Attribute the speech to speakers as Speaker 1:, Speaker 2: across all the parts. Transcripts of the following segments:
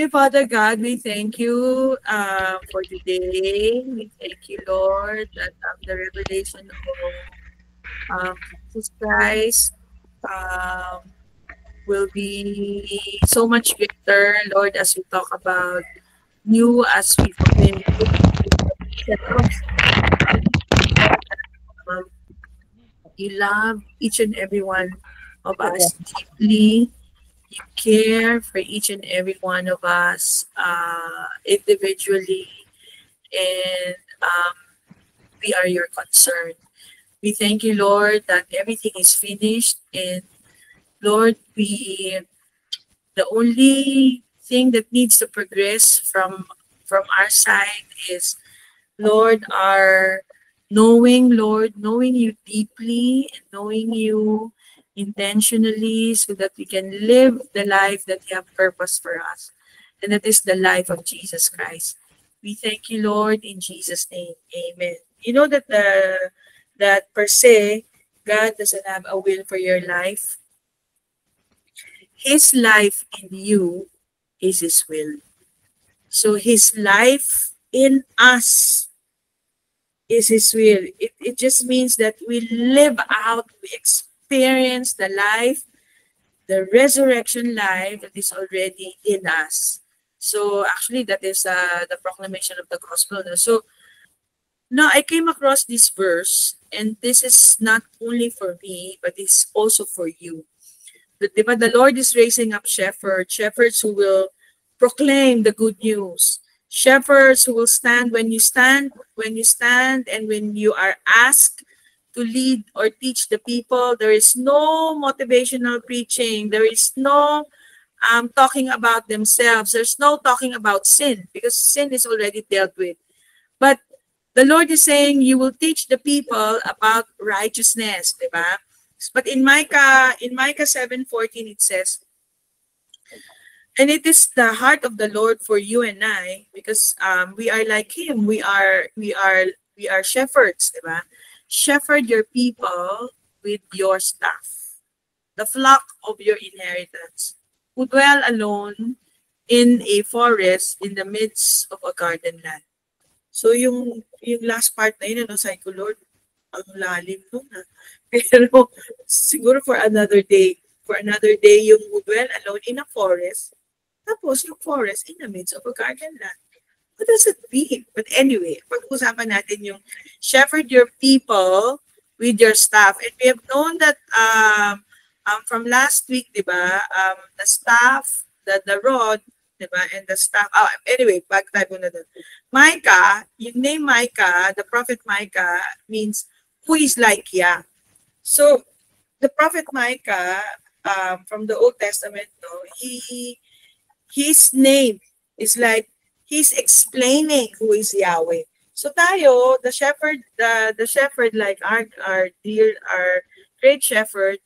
Speaker 1: Heavenly Father God, we thank you for today. We thank you, Lord, that the revelation of Jesus Christ um, will be so much greater, Lord, as we talk about you, as we proclaim you ourselves. Um, you love each and every one of us deeply. You care for each and every one of us individually, and we are your concern. We thank you, Lord, that everything is finished, and Lord, we the only thing that needs to progress from our side is, Lord, our knowing you deeply and knowing you intentionally so that we can live the life that you have purpose for us. And that is the life of Jesus Christ. We thank you, Lord, in Jesus' name. Amen. You know that that per se, God doesn't have a will for your life. His life in you is his will. So his life in us is his will. It just means that we live out, we experience the life, the resurrection life that is already in us. So actually, that is the proclamation of the gospel. No? So now I came across this verse, and this is not only for me, but it's also for you. The Lord is raising up shepherds who will proclaim the good news. Shepherds who will stand when you stand, and when you are asked to lead or teach the people. There is no motivational preaching. There is no talking about themselves. There's no talking about sin because sin is already dealt with. But the Lord is saying you will teach the people about righteousness, diba? But in Micah 7:14 it says, and it is the heart of the Lord for you and I, because we are like him. We are shepherds, diba? Shepherd your people with your staff, the flock of your inheritance, who dwell alone in a forest in the midst of a garden land. So yung last part na yun, ano, sabi ko, Lord, ang lalim nun ah. Pero siguro for another day yung dwell alone in a forest, tapos yung forest in the midst of a garden land. What does it mean? But anyway, pag-usapan natin yung shepherd your people with your staff. And we have known that from last week, di ba, the staff, the rod, di ba, and the staff. Oh, anyway, back tayo na doon. Micah, yung name Micah, the prophet Micah means who is like Yah. So the prophet Micah from the Old Testament, no, his name is like he's explaining who is Yahweh. So tayo, the shepherd like our dear our great shepherd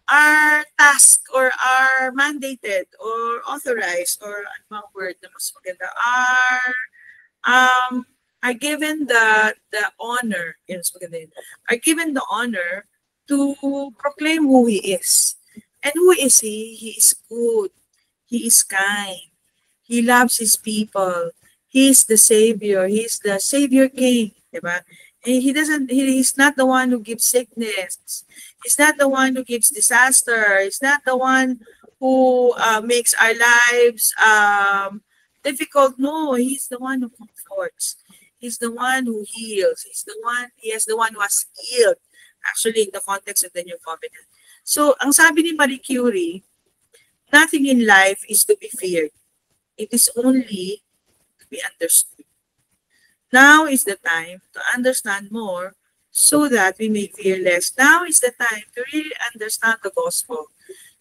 Speaker 1: are tasked or are mandated or authorized or ano bang word na mas maganda um are given the honor, yun mas maganda yun, are given the honor to proclaim who he is. And who is he? He is good. He is kind. He loves his people. He is the Savior. He is the Savior King. Diba? And he's not the one who gives sickness. He's not the one who gives disaster. He's not the one who makes our lives difficult. No, he's the one who comforts. He's the one who heals. He is the one who has healed. Actually, in the context of the New Covenant. So, ang sabi ni Marie Curie, nothing in life is to be feared. It is only to be understood. Now is the time to understand more so that we may fear less. Now is the time to really understand the gospel,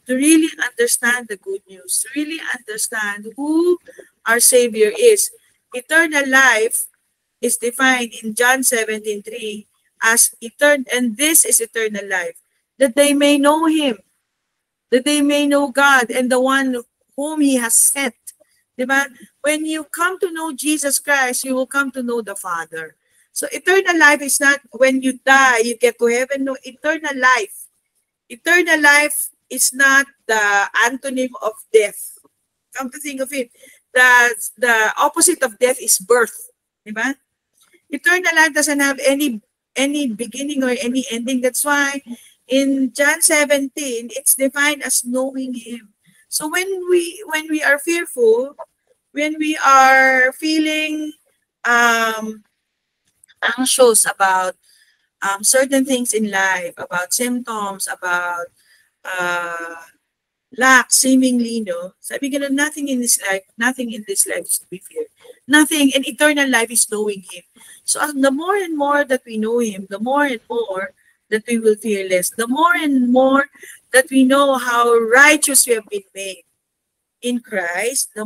Speaker 1: to really understand the good news, to really understand who our Savior is. Eternal life is defined in John 17:3 as eternal, and this is eternal life, that they may know Him, that they may know God and the one whom He has sent. Diba? When you come to know Jesus Christ, you will come to know the Father. So eternal life is not when you die, you get to heaven. No, eternal life. Eternal life is not the antonym of death. Come to think of it, the opposite of death is birth. Diba? Eternal life doesn't have any beginning or any ending. That's why in John 17, it's defined as knowing Him. So when we are fearful, when we are feeling um, anxious about certain things in life, about symptoms, about uh, lack, seemingly, no? Sabi nga na, nothing in this life is to be feared. Nothing, and eternal life is knowing Him. So the more and more that we know Him, the more and more that we will fear less. The more and more that we know how righteous we have been made in Christ, the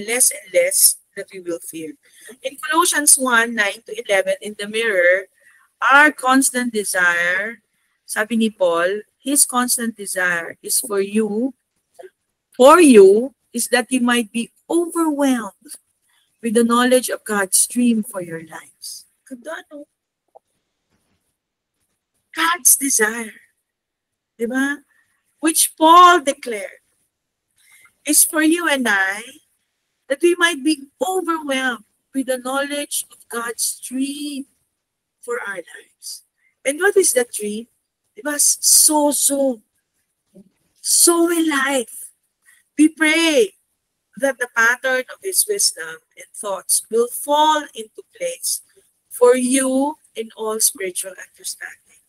Speaker 1: less and less that we will fear. In Colossians 1:9-11, in the mirror, our constant desire, sabi ni Paul, his constant desire is for you, is that you might be overwhelmed with the knowledge of God's dream for your lives. God's desire, di ba? Which Paul declared, is for you and I that we might be overwhelmed with the knowledge of God's dream for our lives. And what is that dream? It was so in life. We pray that the pattern of His wisdom and thoughts will fall into place for you in all spiritual understanding.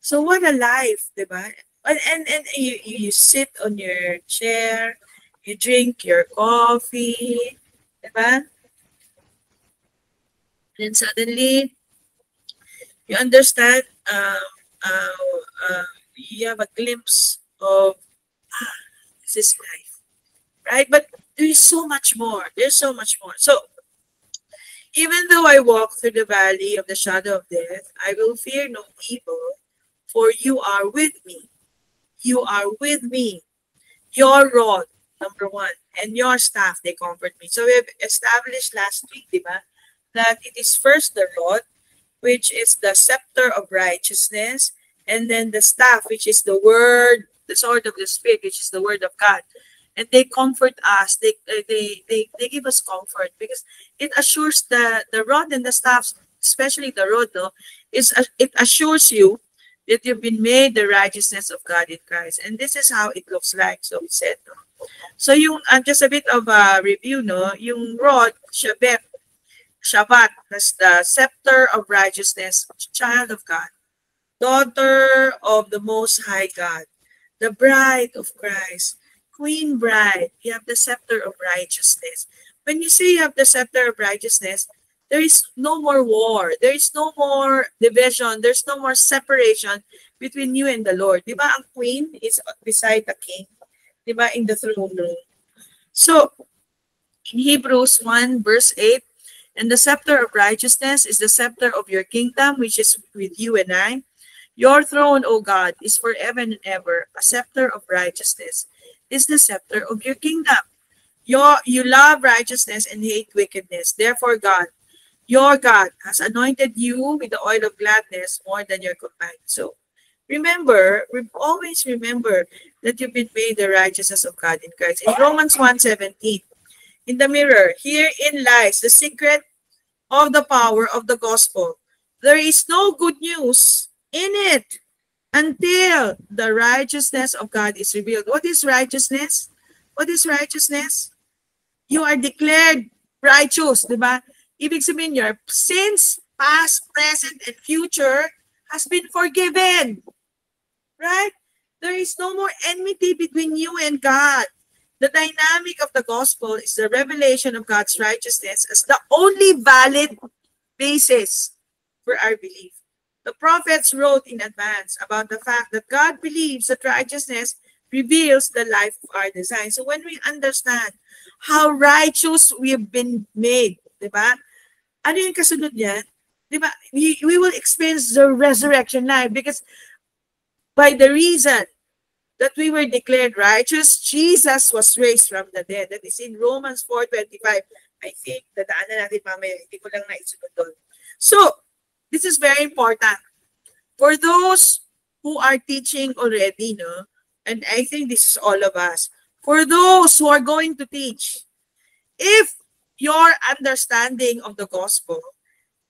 Speaker 1: So what a life, diba? And you sit on your chair, you drink your coffee, diba? Then suddenly, you understand, you have a glimpse of, this is life, right? But there's so much more. There's so much more. So, even though I walk through the valley of the shadow of death, I will fear no evil, for you are with me. You are with me. Your rod, number one, and your staff, they comfort me. So we have established last week, diba, that it is first the rod, which is the scepter of righteousness, and then the staff, which is the word, the sword of the Spirit, which is the word of God. And they comfort us. They give us comfort because it assures the rod and the staff, especially the rod, no, it assures you that you've been made the righteousness of God in Christ. And this is how it looks like. So we said, no. So yung just a bit of a review, no, yung rod, Shabbat, that's the scepter of righteousness, child of God, daughter of the Most High God, the bride of Christ, queen bride. You have the scepter of righteousness. When you say you have the scepter of righteousness, there is no more war. There is no more division. There's no more separation between you and the Lord. Diba, ang queen is beside the king. Diba, in the throne room. So, in Hebrews 1 verse 8, and the scepter of righteousness is the scepter of your kingdom, which is with you and I. Your throne, O God, is forever and ever. A scepter of righteousness is the scepter of your kingdom. You love righteousness and hate wickedness. Therefore, God, your God, has anointed you with the oil of gladness more than your companions. So, always remember that you've been made the righteousness of God in Christ. In Romans 1:17, in the mirror, herein lies the secret of the power of the gospel. There is no good news in it until the righteousness of God is revealed. What is righteousness? What is righteousness? You are declared righteous, diba? Ibig sabihin, your sins, past, present, and future, has been forgiven. Right? There is no more enmity between you and God. The dynamic of the gospel is the revelation of God's righteousness as the only valid basis for our belief. The prophets wrote in advance about the fact that God believes that righteousness reveals the life of our design. So when we understand how righteous we have been made, di ba? Ano yung kasunod niyan? Di ba? We will experience the resurrection life because by the reason that we were declared righteous, Jesus was raised from the dead. That is in Romans 4:25. I think, dadaanan natin mamaya. Hindi ko lang naisunod doon. So, this is very important. For those who are teaching already, no? And I think this is all of us. for those who are going to teach. If your understanding of the gospel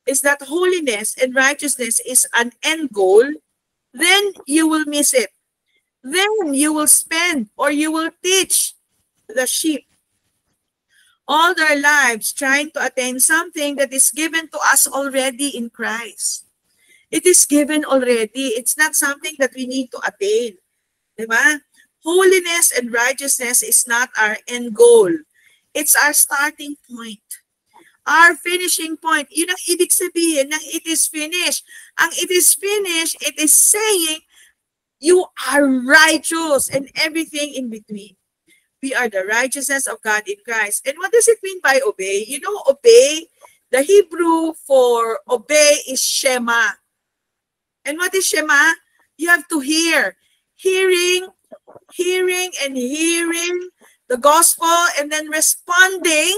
Speaker 1: is that holiness and righteousness is an end goal, then you will miss it. Then you will spend or you will teach the sheep all their lives trying to attain something that is given to us already in Christ. It is given already. It's not something that we need to attain. Diba? Holiness and righteousness is not our end goal. It's our starting point. Our finishing point. Yun ang ibig sabihin ng it is finished. Ang it is finished, it is saying you are righteous and everything in between. We are the righteousness of God in Christ. And what does it mean by obey? You know, obey, the Hebrew for obey is Shema. And what is Shema? You have to hear. Hearing and hearing the gospel and then responding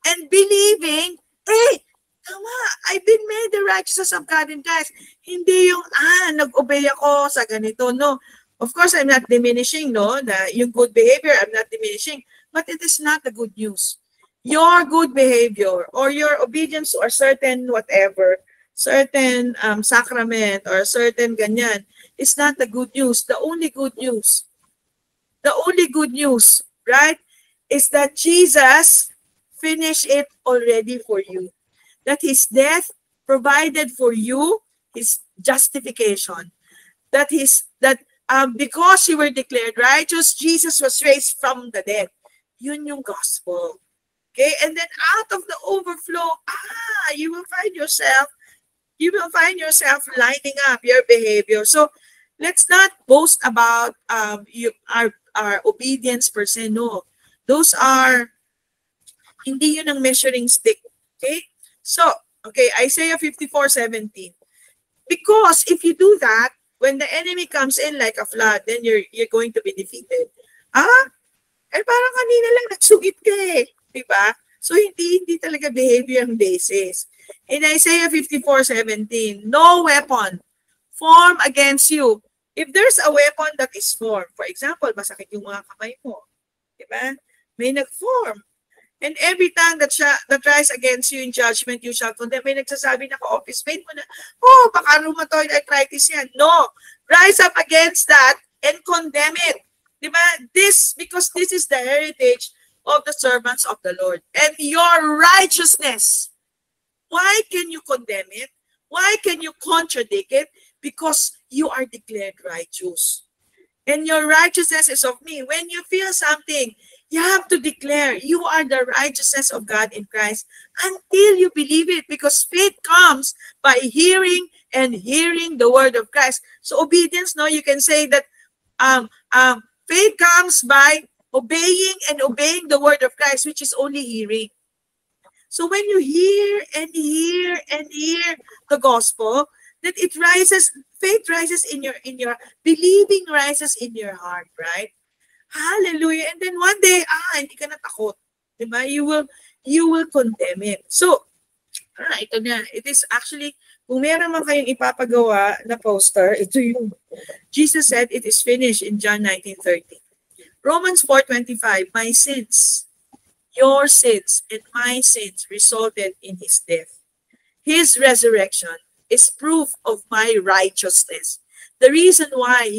Speaker 1: and believing, hey, tama, I've been made the righteousness of God in Christ. Hindi yung, nag-obey ako sa ganito. No. Of course, I'm not diminishing, no, yung good behavior, I'm not diminishing. But it is not the good news. Your good behavior or your obedience to a certain whatever, certain sacrament or certain ganyan, is not the good news. The only good news, right, is that Jesus finished it already for you. That his death provided for you his justification. That because you were declared righteous, Jesus was raised from the dead. Yun yung gospel. Okay? And then out of the overflow, you will find yourself lining up your behavior. So let's not boast about our obedience per se. No. Those are, hindi yun ang measuring stick. Okay? So, okay, Isaiah 54:17. Because if you do that, when the enemy comes in like a flood, then you're going to be defeated. Parang kanina lang nagsugit ka eh. Diba? So, hindi talaga behavior ang basis. In Isaiah 54:17, no weapon formed against you. If there's a weapon that is formed, for example, masakit yung mga kamay mo. Diba? May nag-form. And every tongue that rise against you in judgment, you shall condemn. May nagsasabi na ka-office mate mo na, baka rheumatoid arthritis yan. No. Rise up against that and condemn it. Diba? Because this is the heritage of the servants of the Lord. And your righteousness. Why can you condemn it? Why can you contradict it? Because you are declared righteous. And your righteousness is of me. When you feel something, you have to declare you are the righteousness of God in Christ until you believe it, because faith comes by hearing and hearing the word of Christ. So obedience, no, you can say that faith comes by obeying and obeying the word of Christ, which is only hearing. So when you hear and hear and hear the gospel, that it rises, faith rises in your believing rises in your heart, right? Hallelujah. And then one day, hindi ka natakot. Diba? You will condemn it. So, ito na. It is actually, kung meron man kayong ipapagawa na poster, ito yung, Jesus said, it is finished in John 19:30. Romans 4:25, my sins, your sins, and my sins resulted in his death. His resurrection is proof of my righteousness. The reason why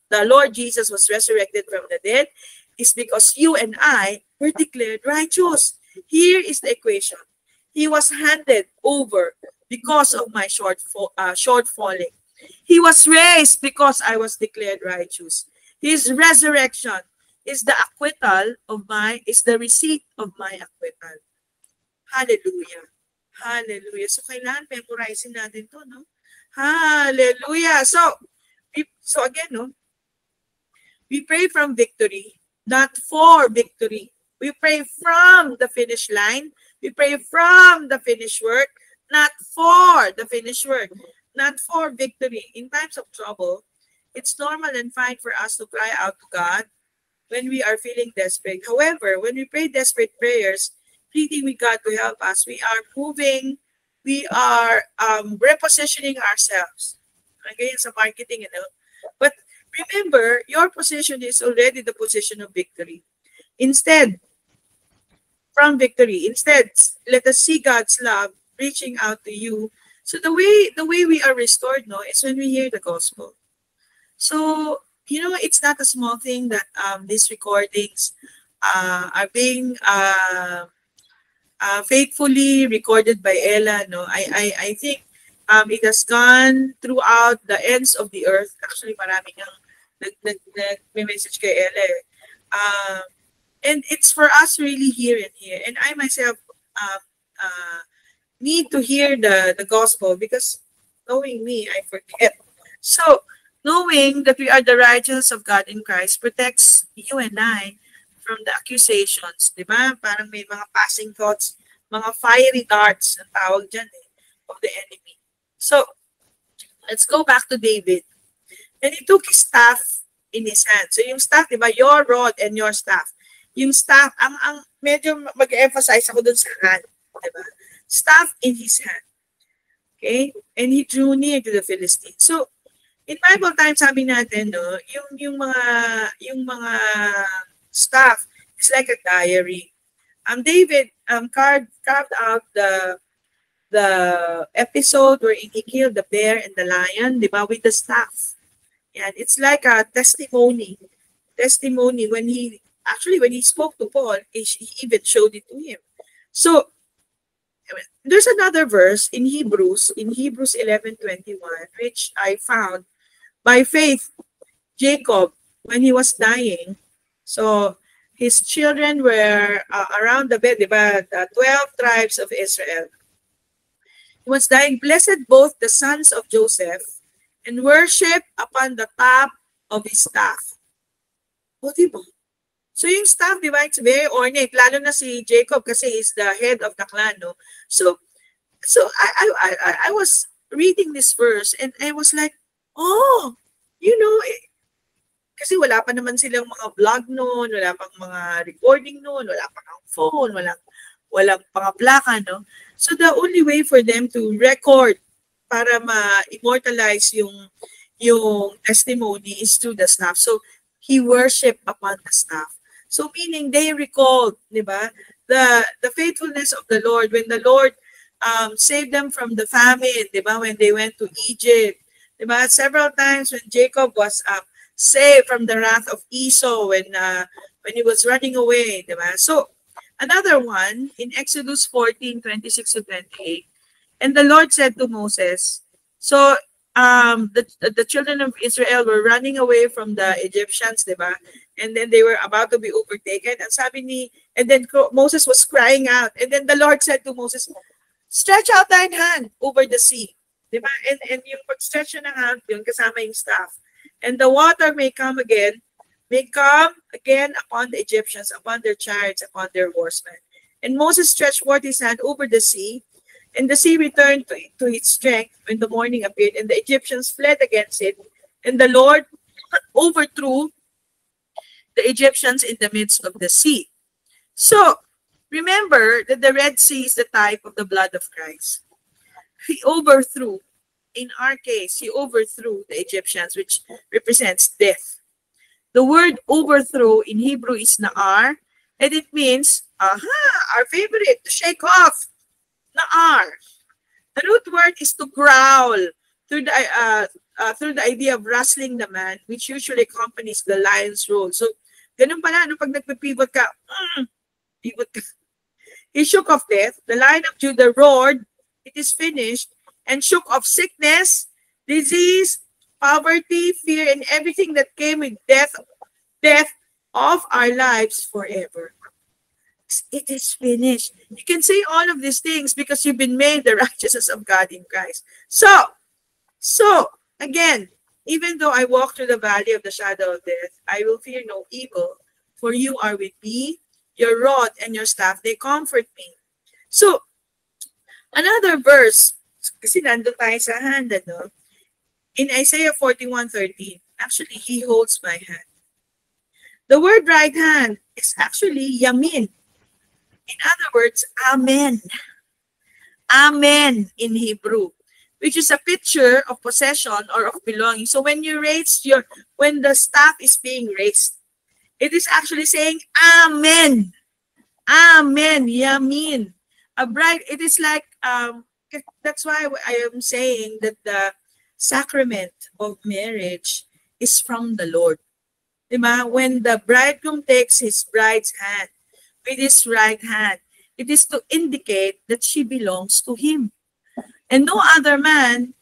Speaker 1: the Lord Jesus was resurrected from the dead is because you and I were declared righteous. Here is the equation. He was handed over because of my shortfalling. He was raised because I was declared righteous. His resurrection is the receipt of my acquittal. Hallelujah. Hallelujah. So kailangan memorizing natin to, no? Hallelujah. So again, no? We pray from victory, not for victory. We pray from the finish line. We pray from the finished work, not for the finished work, not for victory. In times of trouble, it's normal and fine for us to cry out to God when we are feeling desperate. However, when we pray desperate prayers, pleading with God to help us, we are moving, we are repositioning ourselves. Again, sa marketing, But remember, your position is already the position of victory. Instead, from victory. Instead, let us see God's love reaching out to you. So the way we are restored, no, is when we hear the gospel. So it's not a small thing that these recordings are being faithfully recorded by Ella. No, I think it has gone throughout the ends of the earth. Actually, marami ang may message kay Ella. And it's for us really here and here. And I myself uh, need to hear the gospel because knowing me, I forget. So, knowing that we are the righteousness of God in Christ protects you and I from the accusations. Di ba? Parang may mga passing thoughts, mga fiery darts ang tawag dyan of the enemy. So, let's go back to David. And he took his staff in his hand. So, yung staff, di ba? Your rod and your staff. Yung staff, ang medyo mag-emphasize ako dun sa hand. Di ba? Staff in his hand. Okay? And he drew near to the Philistines. So, in Bible times, sabi natin, no, yung mga staff is like a diary. David carved out the episode where he killed the bear and the lion, di ba, with the staff. And it's like a testimony. Testimony when he spoke to Paul, he even showed it to him. So there's another verse in Hebrews 11:21, which I found. By faith, Jacob, when he was dying, so his children were around the bed, diba? The 12 tribes of Israel. He was dying, blessed both the sons of Joseph and worship upon the top of his staff. O, diba? So yung staff, diba, it's very ornate, lalo na si Jacob kasi he's the head of the clan, no? So I was reading this verse and I was like, oh, kasi wala pa naman silang mga vlog noon, wala pang mga recording noon, wala pang phone, walang mga plaka, no? So the only way for them to record para ma-immortalize yung testimony is through the staff. So he worshiped upon the staff. So meaning they recalled, di ba, the faithfulness of the Lord when the Lord saved them from the famine, di ba, when they went to Egypt, di ba, several times when Jacob was saved from the wrath of Esau when he was running away, di ba? So another one in Exodus 14:26-28, and the Lord said to Moses, so the children of Israel were running away from the Egyptians, di ba? And then they were about to be overtaken. And then Moses was crying out. And then the Lord said to Moses, stretch out thine hand over the sea. Di ba? And yung pag-stretch ng hand, yun kasama yung staff. And the water may come again upon the Egyptians, upon their chariots, upon their horsemen. And Moses stretched forth his hand over the sea, and the sea returned to its strength when the morning appeared, and the Egyptians fled against it, and the Lord overthrew the Egyptians in the midst of the sea. So, remember that the Red Sea is the type of the blood of Christ. He overthrew, in our case, he overthrew the Egyptians, which represents death. The word overthrow in Hebrew is na'ar, and it means, our favorite, to shake off. Na'ar. The root word is to growl through the idea of wrestling the man, which usually accompanies the lion's roar. So, ganun pala, pag nagpipivot ka, pivot ka. He shook off death. The Lion of Judah roared, it is finished, and shook off sickness, disease, poverty, fear, and everything that came with death of our lives forever. It is finished. You can say all of these things because you've been made the righteousness of God in Christ. So again, even though I walk through the valley of the shadow of death, I will fear no evil, for you are with me, your rod and your staff, they comfort me. So, another verse, kasi nandun tayo sa hand, ano? In Isaiah 41:13, actually, he holds my hand. The word right hand is actually yamin. In other words, amen. Amen in Hebrew, which is a picture of possession or of belonging. So when the staff is being raised, It is actually saying Amen. Amen. Yamin. A bride, it is like, that's why I am saying that the sacrament of marriage is from the Lord. Diba? When the bridegroom takes his bride's hand with his right hand, it is to indicate that she belongs to him. And no other man,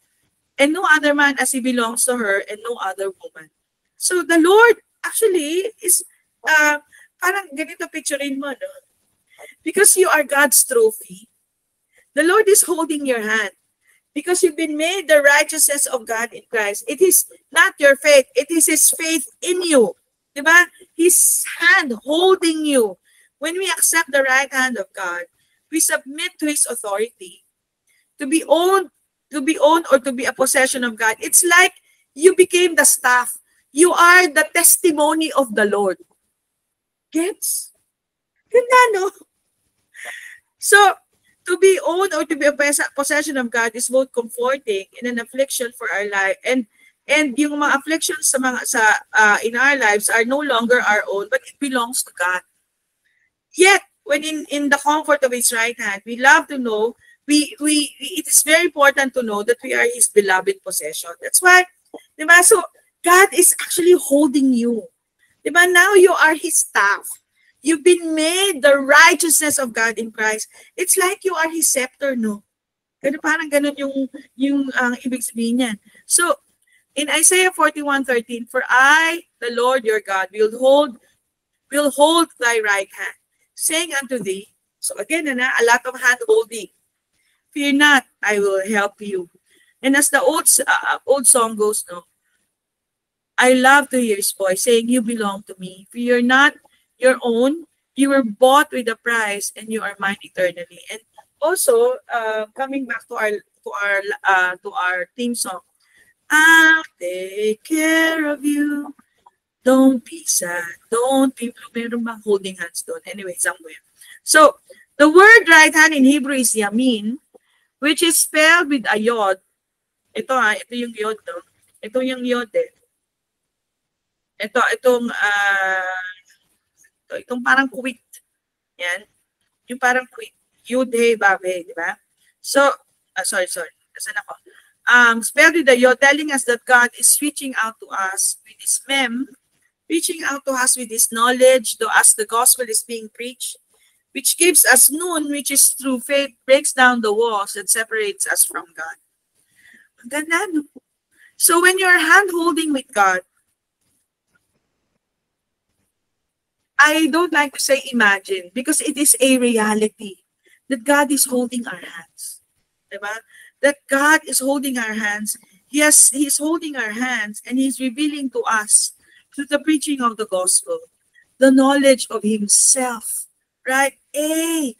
Speaker 1: as he belongs to her, and no other woman. So the Lord actually is, parang ganito picturein mo, no? Because you are God's trophy, the Lord is holding your hand. Because you've been made the righteousness of God in Christ. It is not your faith, it is His faith in you. Diba? His hand holding you. When we accept the right hand of God, we submit to His authority. To be owned or to be a possession of God. It's like you became the staff. You are the testimony of the Lord. Gets? Ganda, no? So, to be owned or to be a possession of God is both comforting and an affliction for our life. And yung mga afflictions in our lives are no longer our own, but it belongs to God. Yet, when in the comfort of His right hand, we love to know, it is very important to know that we are His beloved possession. That's why, diba? So, God is actually holding you. Diba? Now you are His staff. You've been made the righteousness of God in Christ. It's like you are His scepter, no? Parang ganun yung ibig sabihin niyan. So, in Isaiah 41:13, for I, the Lord your God, will hold thy right hand, saying unto thee, so again, a lot of hand holding. Fear not, I will help you. And as the old song goes, no, I love to hear His voice saying, you belong to me. For you're not your own, you were bought with a price, and you are mine eternally. And also, coming back to our theme song, I'll take care of you. Don't be sad. Don't be blue. Meron bang holding hands doon? Anyway, somewhere. So, the word right hand in Hebrew is yamin, which is spelled with a yod. Ito yung yod, no? Ito yung yod, eh. Itong parang quit. Yan. Yung parang quit. Yud, hey, babe, di ba? So, sorry. Nasaan ako? Spelled with the yod, telling us that God is reaching out to us with His reaching out to us with His knowledge, as the gospel is being preached, which gives us noon, which is through faith, breaks down the walls that separates us from God. Ang ganda, no? So when you're hand-holding with God, I don't like to say imagine, because it is a reality that God is holding our hands. Diba? That God is holding our hands. Yes, He's holding our hands, and He's revealing to us through the preaching of the gospel the knowledge of Himself. Right? Hey,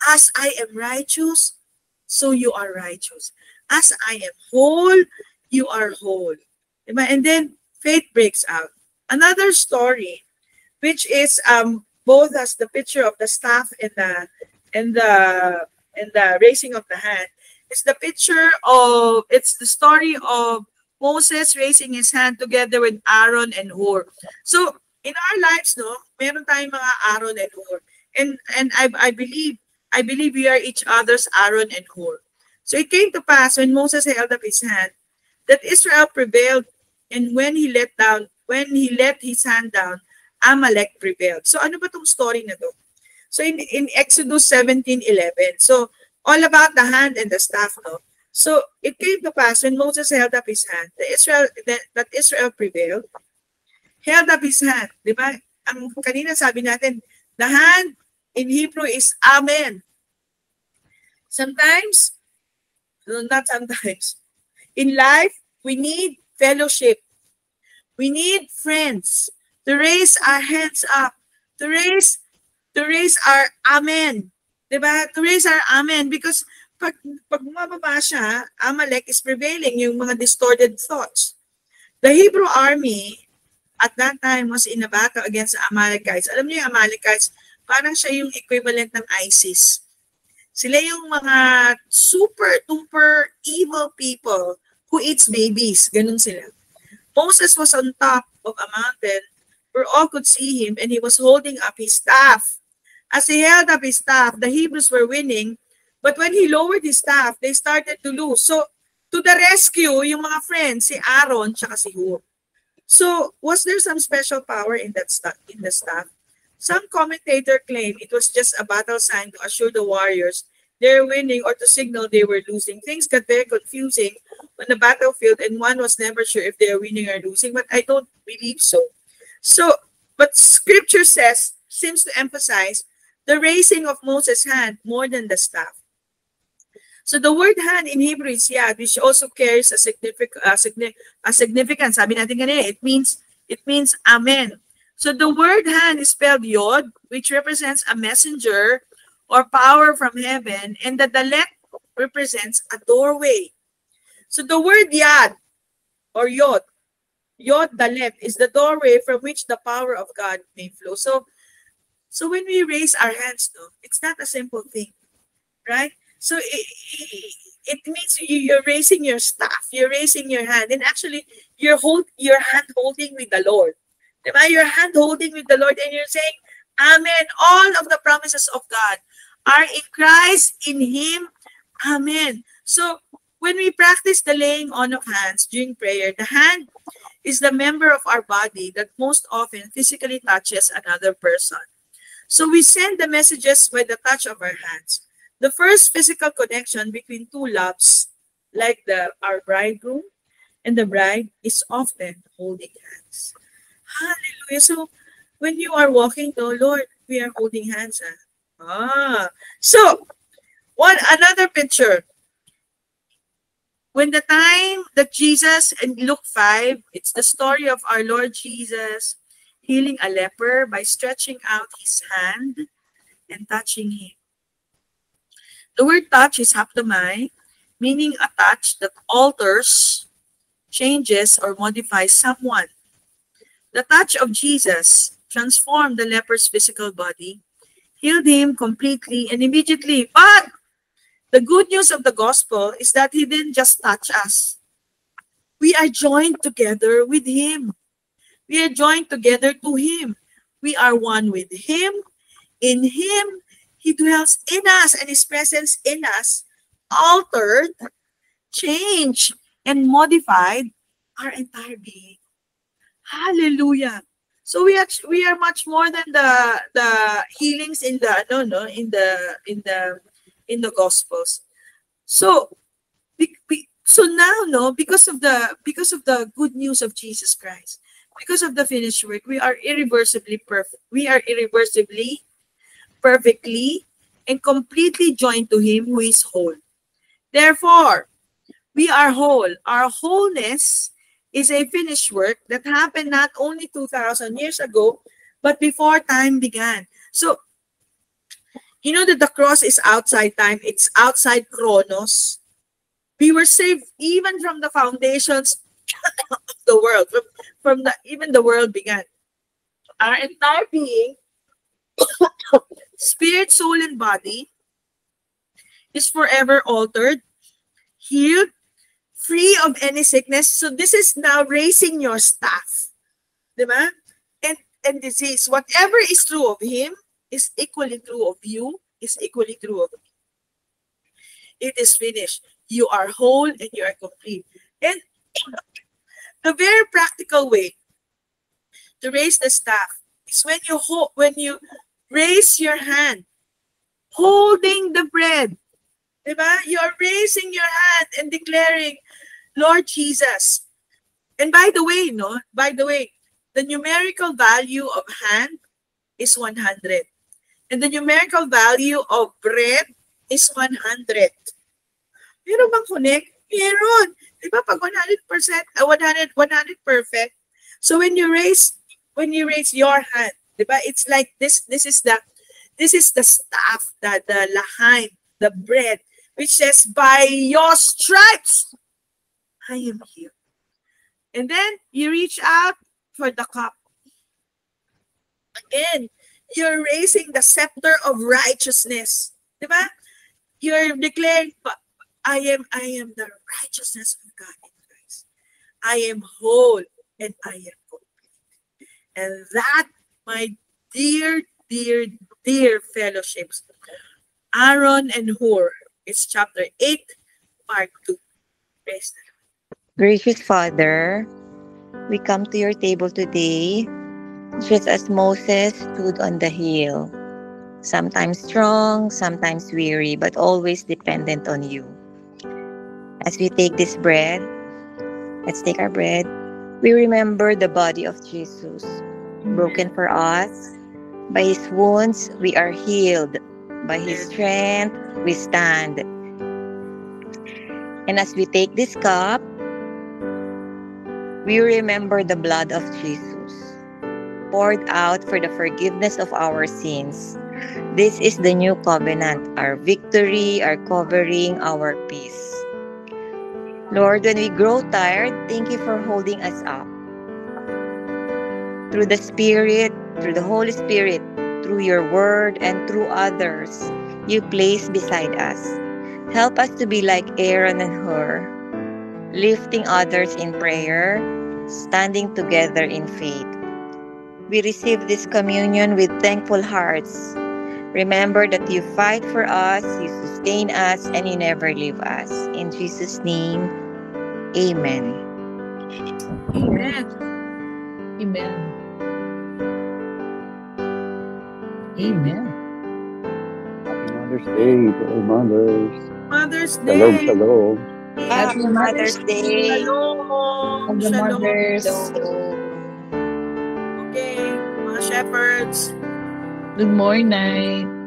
Speaker 1: as I am righteous, so you are righteous. As I am whole, you are whole. Diba? And then faith breaks out. Another story, which is both as the picture of the staff and the raising of the hand, it's the story of Moses raising his hand together with Aaron and Hur. So in our lives, no, meron tayong mga Aaron and Hur, and I believe we are each other's Aaron and Hur. So it came to pass when Moses held up his hand that Israel prevailed, and when he let his hand down, Amalek prevailed. So ano ba tong story na to? So in Exodus 17:11, so all about the hand and the staff, no? So it came to pass when Moses held up his hand that Israel prevailed, held up his hand. Di ba? Ang kanina sabi natin, the hand in Hebrew is Amen. Sometimes, not sometimes, in life, we need fellowship. We need friends to raise our hands up, to raise our amen. Diba? To raise our amen, because pag mababa siya, Amalek is prevailing, yung mga distorted thoughts. The Hebrew army at that time was in a battle against the Amalekites. Alam niyo yung Amalekites, parang siya yung equivalent ng ISIS. Sila yung mga super duper evil people who eats babies. Ganun sila. Moses was on top of a mountain where all could see him, and he was holding up his staff. As he held up his staff, the Hebrews were winning, but when he lowered his staff, they started to lose. So, to the rescue, yung mga friends, si Aaron tsaka si Hur. So, was there some special power in the staff? Some commentator claim it was just a battle sign to assure the warriors they're winning or to signal they were losing. Things got very confusing on the battlefield, and one was never sure if they're winning or losing, but I don't believe so. So, but scripture seems to emphasize the raising of Moses' hand more than the staff. So the word hand in Hebrew is yad, which also carries a significance. Sabi natin kanina, it means amen. So the word hand is spelled yod, which represents a messenger or power from heaven, and the dalet represents a doorway. So the word yad or yod dalet is the doorway from which the power of God may flow. So when we raise our hands, no, it's not a simple thing, right? So it means you're raising your staff, you're raising your hand, and actually you're hand holding with the Lord. Diba? You're hand holding with the Lord, and you're saying, Amen. All of the promises of God are in Christ, in Him. Amen. So when we practice the laying on of hands during prayer, the hand is the member of our body that most often physically touches another person. So we send the messages by the touch of our hands. The first physical connection between two loves, like our bridegroom and the bride, is often holding hands. Hallelujah. So when you are walking, though, Lord, we are holding hands. So another picture. When the time that Jesus, in Luke 5, it's the story of our Lord Jesus healing a leper by stretching out his hand and touching him. The word touch is haptomai, meaning a touch that alters, changes, or modifies someone. The touch of Jesus transformed the leper's physical body, healed him completely and immediately. But the good news of the gospel is that he didn't just touch us. We are joined together with him. We are joined together to him. We are one with him. In him, he dwells in us, and his presence in us altered, changed, and modified our entire being. Hallelujah. So we are much more than the healings in the gospels. So now, because of the good news of Jesus Christ, because of the finished work, we are irreversibly perfect. We are irreversibly, perfectly, and completely joined to him who is whole. Therefore, we are whole. Our wholeness is a finished work that happened not only 2,000 years ago, but before time began. So, you know that the cross is outside time. It's outside Chronos. We were saved even from the foundations of the world, even the world began. Our entire being, spirit, soul, and body, is forever altered, healed, free of any sickness. So this is now raising your staff. Diba? And disease. Whatever is true of him is equally true of you, is equally true of me. It is finished. You are whole and you are complete. And the very practical way to raise the staff is when you raise your hand, holding the bread. Diba? You are raising your hand and declaring, Lord Jesus. And by the way, the numerical value of hand is 100. And the numerical value of bread is 100. Meron bang connect? Meron. Diba? Pag 100%, 100 perfect. So when you raise your hand, diba? It's like this is the staff, the lahain, the bread, which says, by your stripes, I am healed. And then you reach out for the cup. Again, you're raising the scepter of righteousness. Diba? You're declaring, I am the righteousness of God in Christ. I am whole and I am complete. And that, my dear, dear, dear fellowships, Aaron and Hur, it's chapter 8, part 2. Praise the
Speaker 2: Gracious Father, we come to your table today just as Moses stood on the hill, sometimes strong, sometimes weary, but always dependent on you. As we take this bread, let's take our bread. We remember the body of Jesus, broken for us. By his wounds, we are healed. By his strength, we stand. And as we take this cup, we remember the blood of Jesus, poured out for the forgiveness of our sins. This is the new covenant, our victory, our covering, our peace. Lord, when we grow tired, thank you for holding us up. Through the Spirit, through the Holy Spirit, through your word, and through others you place beside us. Help us to be like Aaron and Hur, lifting others in prayer, standing together in faith. We receive this communion with thankful hearts. Remember that you fight for us, you sustain us, and you never leave us. In Jesus' name, amen.
Speaker 1: Amen.
Speaker 3: Amen. Amen.
Speaker 4: Happy Mother's Day to all mothers.
Speaker 1: Mother's
Speaker 4: Shalom,
Speaker 1: Day.
Speaker 4: shalom.
Speaker 2: Happy Mother's Day.
Speaker 1: Shalom.
Speaker 3: Of the
Speaker 1: Shalom.
Speaker 3: mothers.
Speaker 1: Okay, mga shepherds.
Speaker 3: Good morning.